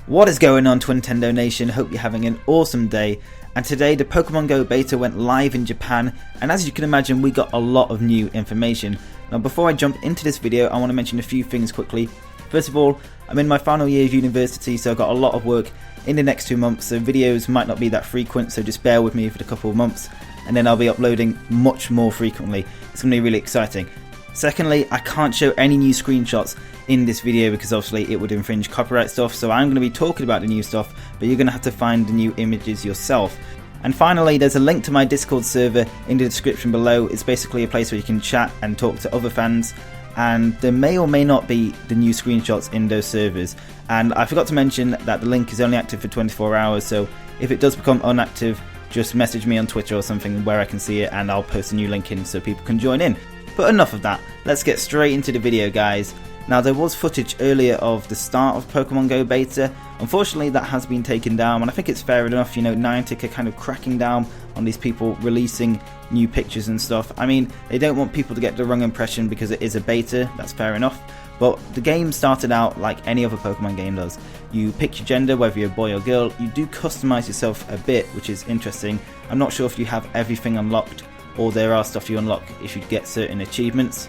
What is going on, Twintendo Nation? Hope you're having an awesome day. And today the Pokemon Go beta went live in Japan, and as you can imagine we got a lot of new information. Now before I jump into this video, I want to mention a few things quickly. First of all, I'm in my final year of university, so I've got a lot of work in the next 2 months, so videos might not be that frequent, so just bear with me for a couple of months, and then I'll be uploading much more frequently. It's going to be really exciting. Secondly, I can't show any new screenshots in this video because obviously it would infringe copyright stuff, so I'm going to be talking about the new stuff, but you're going to have to find the new images yourself. And finally, there's a link to my Discord server in the description below. It's basically a place where you can chat and talk to other fans, and there may or may not be the new screenshots in those servers. And I forgot to mention that the link is only active for 24 hours, so if it does become inactive, just message me on Twitter or something where I can see it, and I'll post a new link in so people can join in. But enough of that, let's get straight into the video, guys. Now there was footage earlier of the start of Pokemon Go beta. Unfortunately that has been taken down, and I think it's fair enough. You know, Niantic are kind of cracking down on these people releasing new pictures and stuff. I mean, they don't want people to get the wrong impression because it is a beta, that's fair enough. But the game started out like any other Pokemon game does. You pick your gender, whether you're a boy or girl. You do customize yourself a bit, which is interesting. I'm not sure if you have everything unlocked, or there are stuff you unlock if you get certain achievements.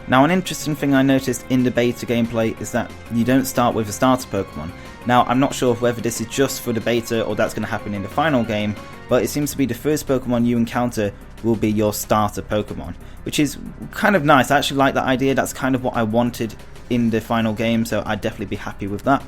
Now an interesting thing I noticed in the beta gameplay is that you don't start with a starter Pokemon. Now I'm not sure whether this is just for the beta or that's going to happen in the final game, but it seems to be the first Pokemon you encounter will be your starter Pokemon, which is kind of nice. I actually like that idea. That's kind of what I wanted in the final game, so I'd definitely be happy with that.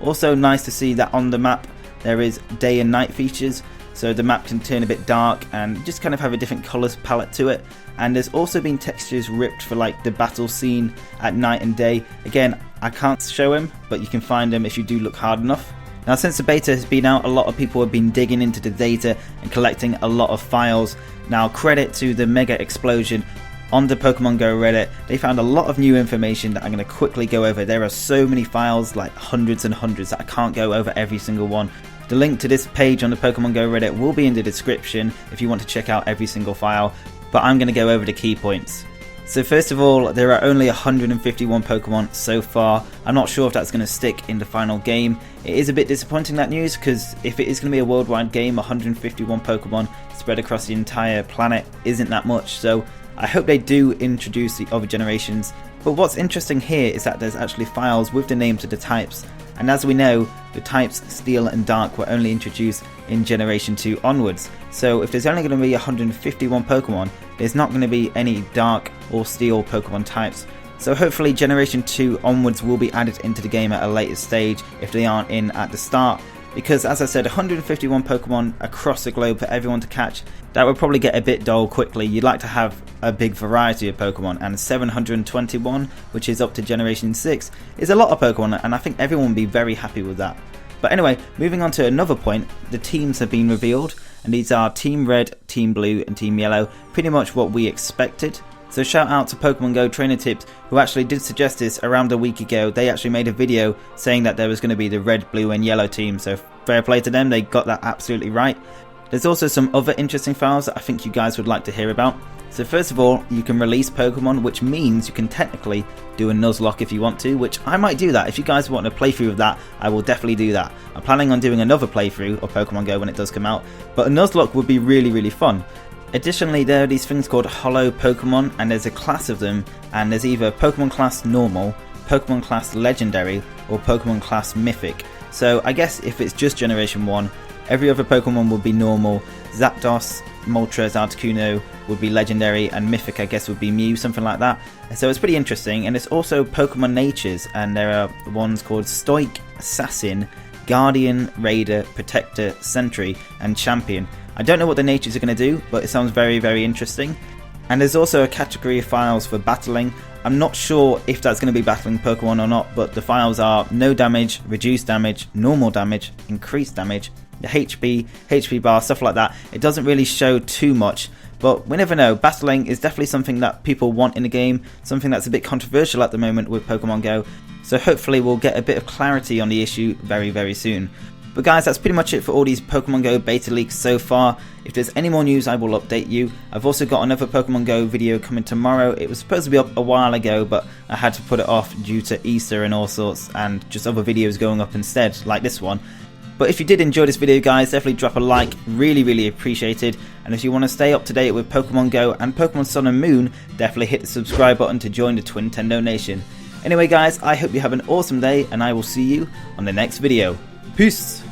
Also nice to see that on the map there is day and night features, so the map can turn a bit dark and just kind of have a different colours palette to it. And there's also been textures ripped for like the battle scene at night and day. Again, I can't show them, but you can find them if you do look hard enough. Now since the beta has been out, a lot of people have been digging into the data and collecting a lot of files. Now credit to the mega explosion on the Pokemon Go Reddit. They found a lot of new information that I'm going to quickly go over. There are so many files, like hundreds and hundreds, that I can't go over every single one. The link to this page on the Pokemon Go Reddit will be in the description if you want to check out every single file, but I'm going to go over the key points. So first of all, there are only 151 Pokemon so far. I'm not sure if that's going to stick in the final game. It is a bit disappointing, that news, because if it is going to be a worldwide game, 151 Pokemon spread across the entire planet isn't that much, so I hope they do introduce the other generations. But what's interesting here is that there's actually files with the names of the types, and as we know, the types Steel and Dark were only introduced in Generation 2 onwards. So if there's only going to be 151 Pokemon, there's not going to be any Dark or Steel Pokemon types. So hopefully Generation 2 onwards will be added into the game at a later stage if they aren't in at the start. Because as I said, 151 Pokemon across the globe for everyone to catch, that would probably get a bit dull quickly. You'd like to have a big variety of Pokemon, and 721, which is up to Generation 6, is a lot of Pokemon, and I think everyone would be very happy with that. But anyway, moving on to another point, the teams have been revealed, and these are Team Red, Team Blue and Team Yellow, pretty much what we expected. So shout out to Pokemon Go Trainer Tips, who actually did suggest this around a week ago. They actually made a video saying that there was going to be the red, blue and yellow team, so fair play to them, they got that absolutely right. There's also some other interesting files that I think you guys would like to hear about. So first of all, you can release Pokemon, which means you can technically do a Nuzlocke if you want to, which I might do that. If you guys want a playthrough of that, I will definitely do that. I'm planning on doing another playthrough of Pokemon Go when it does come out, but a Nuzlocke would be really fun. Additionally, there are these things called Holo Pokemon, and there's a class of them, and there's either Pokemon class Normal, Pokemon class Legendary, or Pokemon class Mythic. So I guess if it's just Generation 1, every other Pokemon would be Normal, Zapdos, Moltres, Articuno would be Legendary, and Mythic I guess would be Mew, something like that. So it's pretty interesting, and it's also Pokemon Natures, and there are ones called Stoic, Assassin, Guardian, Raider, Protector, Sentry, and Champion. I don't know what the natures are going to do, but it sounds very interesting. And there's also a category of files for battling. I'm not sure if that's going to be battling Pokemon or not, but the files are no damage, reduced damage, normal damage, increased damage, the HP bar, stuff like that. It doesn't really show too much, but we never know. Battling is definitely something that people want in the game, something that's a bit controversial at the moment with Pokemon Go, so hopefully we'll get a bit of clarity on the issue very soon. But guys, that's pretty much it for all these Pokemon Go beta leaks so far. If there's any more news, I will update you. I've also got another Pokemon Go video coming tomorrow. It was supposed to be up a while ago, but I had to put it off due to Easter and all sorts, and just other videos going up instead, like this one. But if you did enjoy this video, guys, definitely drop a like, really appreciated. And if you want to stay up to date with Pokemon Go and Pokemon Sun and Moon, definitely hit the subscribe button to join the Twintendo Nation. Anyway guys, I hope you have an awesome day, and I will see you on the next video. Peace!